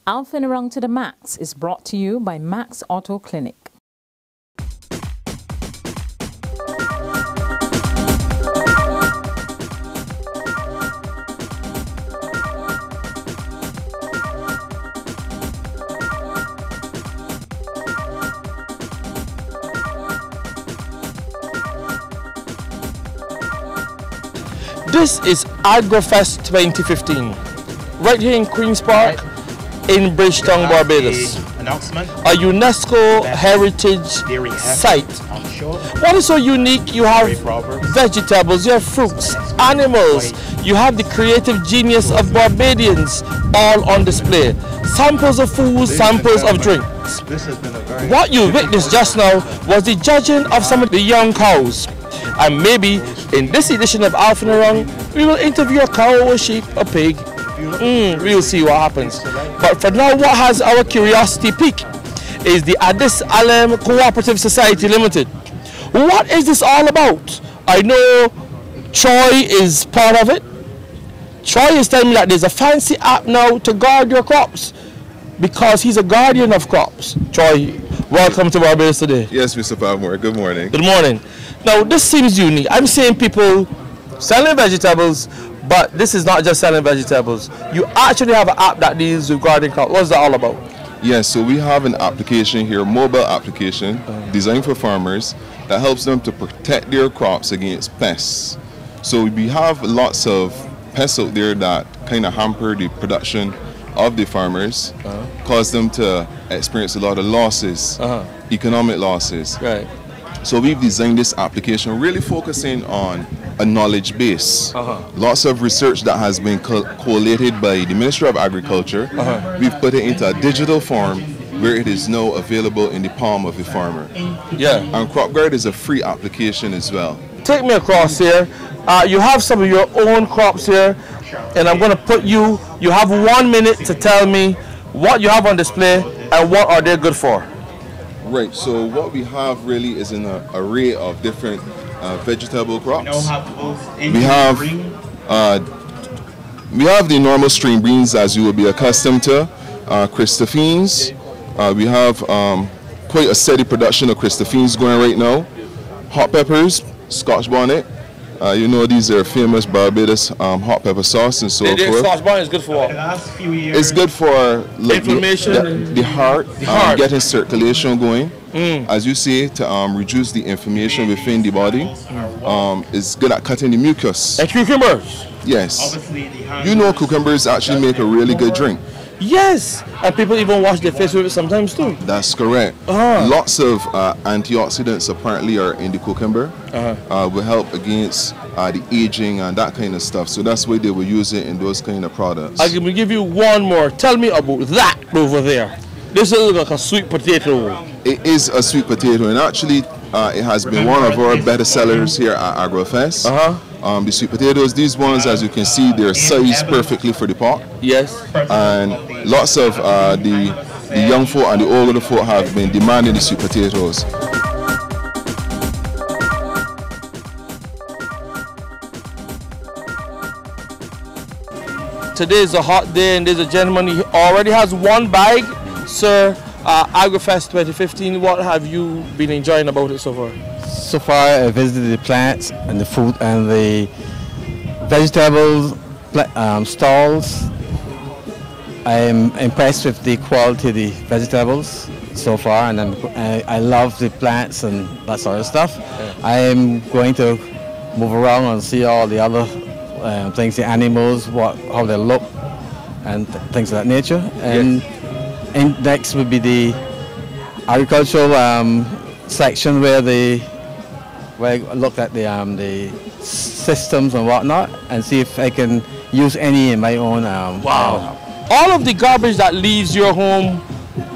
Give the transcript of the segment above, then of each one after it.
ALFFING to the Max is brought to you by Max Auto Clinic. This is Agrofest 2015, right here in Queen's Park in Bridgetown, Barbados. A UNESCO heritage site. What is so unique? You have vegetables, you have fruits, animals, you have the creative genius of Barbadians all on display. Samples of food, samples of drinks. What you witnessed just now was the judging of some of the young cows. And maybe in this edition of ALFFING, we will interview a cow, a sheep, a pig. We'll see what happens. But for now, what has our curiosity piqued is the Addis Alem Cooperative Society Limited. What is this all about? I know Troy is part of it. Troy is telling me that there's a fancy app now to guard your crops because he's a guardian of crops. Troy, welcome to Barbados today. Yes, Mr. Palmore. Good morning. Good morning. Now, this seems unique. I'm seeing people selling vegetables, but this is not just selling vegetables. You actually have an app that deals with garden crops. What's that all about? Yes, so we have an application here, mobile application, designed for farmers that helps them to protect their crops against pests. So we have lots of pests out there that kind of hamper the production of the farmers, cause them to experience a lot of losses, economic losses. Right. So we've designed this application really focusing on a knowledge base. Lots of research that has been collated by the Ministry of Agriculture. We've put it into a digital form where it is now available in the palm of the farmer. Yeah. And CropGuard is a free application as well. Take me across here. You have some of your own crops here, and I'm going to put you have 1 minute to tell me what you have on display and what are they good for. Right, so what we have really is an array of different vegetable crops. We have the normal string beans as you will be accustomed to, Christophines. We have quite a steady production of Christophines going right now. Hot peppers, Scotch bonnet. You know these are famous Barbados hot pepper sauce and so forth. Scotch bonnet is good for what? It's good for like, inflammation, the heart, getting circulation going. As you say, to reduce the inflammation within the body. It's good at cutting the mucus. And cucumbers. Yes. You know cucumbers actually make a really good drink. Yes, and people even wash their face with it sometimes too. That's correct. Lots of antioxidants apparently are in the cucumber. Will help against the aging and that kind of stuff. So that's why they will use it in those kind of products. I will give you one more. Tell me about that over there. This looks like a sweet potato. It is a sweet potato, and actually it has been one of our better sellers here at Agrofest. The sweet potatoes, these ones, as you can see, they're sized perfectly for the pot. Yes. And lots of the young folk and the older folk have been demanding the sweet potatoes. Today is a hot day, and there's a gentleman, he already has one bag. Sir, Agrofest 2015, what have you been enjoying about it so far? So far, I visited the plants and the fruit and the vegetables stalls. I'm impressed with the quality of the vegetables so far, and I love the plants and that sort of stuff. I am going to move around and see all the other things, the animals, how they look, and things of that nature. And next would be the agricultural section where I looked at the systems and whatnot and see if I can use any in my own. Wow. All of the garbage that leaves your home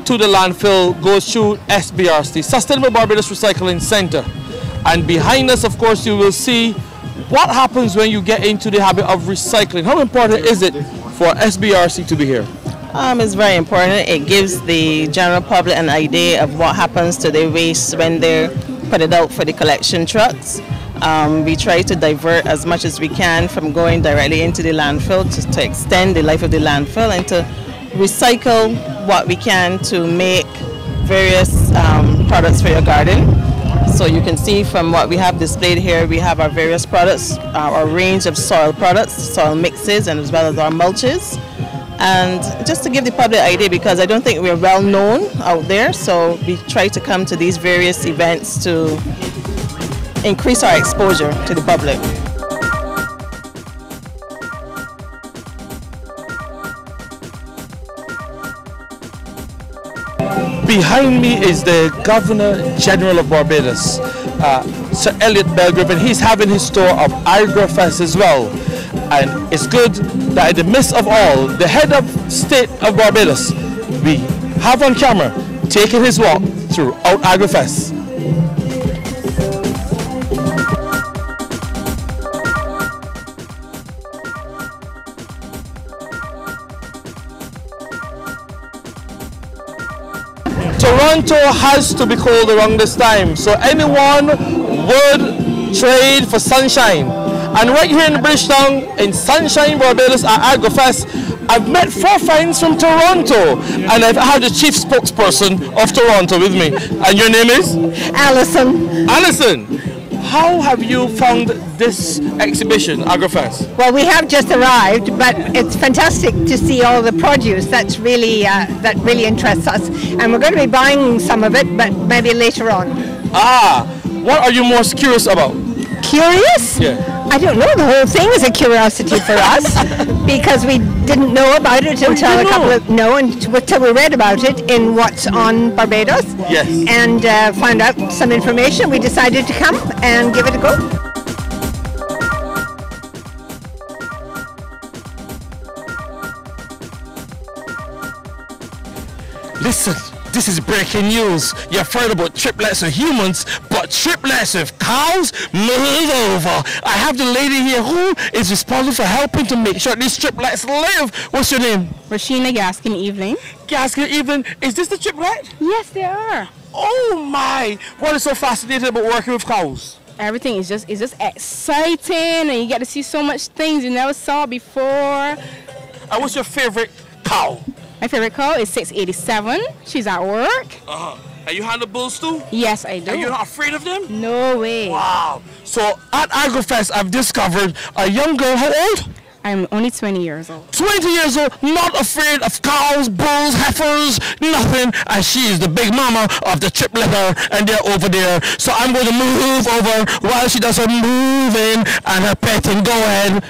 to the landfill goes through SBRC, Sustainable Barbados Recycling Center. And behind us, of course, you will see what happens when you get into the habit of recycling. How important is it for SBRC to be here? It's very important. It gives the general public an idea of what happens to the waste when they put it out for the collection trucks. We try to divert as much as we can from going directly into the landfill to extend the life of the landfill and to recycle what we can to make various products for your garden. So you can see from what we have displayed here, we have our various products, our range of soil products, soil mixes, and as well as our mulches. And just to give the public an idea, because I don't think we're well known out there, so we try to come to these various events to increase our exposure to the public. Behind me is the Governor-General of Barbados, Sir Elliot Belgrave, and he's having his tour of Agrofest as well. And it's good that in the midst of all, the head of state of Barbados, we have on camera taking his walk throughout Agrofest. Toronto has to be cold around this time, so anyone would trade for sunshine. And right here in Bridgetown, in Sunshine, Barbados at Agrofest, I've met 4 friends from Toronto, and I've had the chief spokesperson of Toronto with me. And your name is? Alison. Alison, how have you found this exhibition, Agrofest? Well, we have just arrived, but it's fantastic to see all the produce. That's really that really interests us, and we're going to be buying some of it, but maybe later on. Ah, what are you most curious about? Curious? Yeah. I don't know. The whole thing is a curiosity for us because we didn't know about it until we read about it in What's on Barbados. Yes. And found out some information. We decided to come and give it a go. Listen, this is breaking news. You've heard about triplets of humans, but triplets of cows? Move over. I have the lady here who is responsible for helping to make sure these triplets live. What's your name? Rashina Gaskin Evening. Gaskin Evening. Is this the triplet? Yes, they are. Oh my! What is so fascinating about working with cows? Everything is just exciting, and you get to see so much things you never saw before. And what's your favorite cow? My favorite cow is 687. She's at work. And you handle bulls too? Yes, I do. And you're not afraid of them? No way. Wow. So at Agrofest, I've discovered a young girl. How old? I'm only 20 years old. 20 years old, not afraid of cows, bulls, heifers, nothing. And she is the big mama of the tripletter, and they're over there. So I'm going to move over while she does her moving and her petting. Go ahead.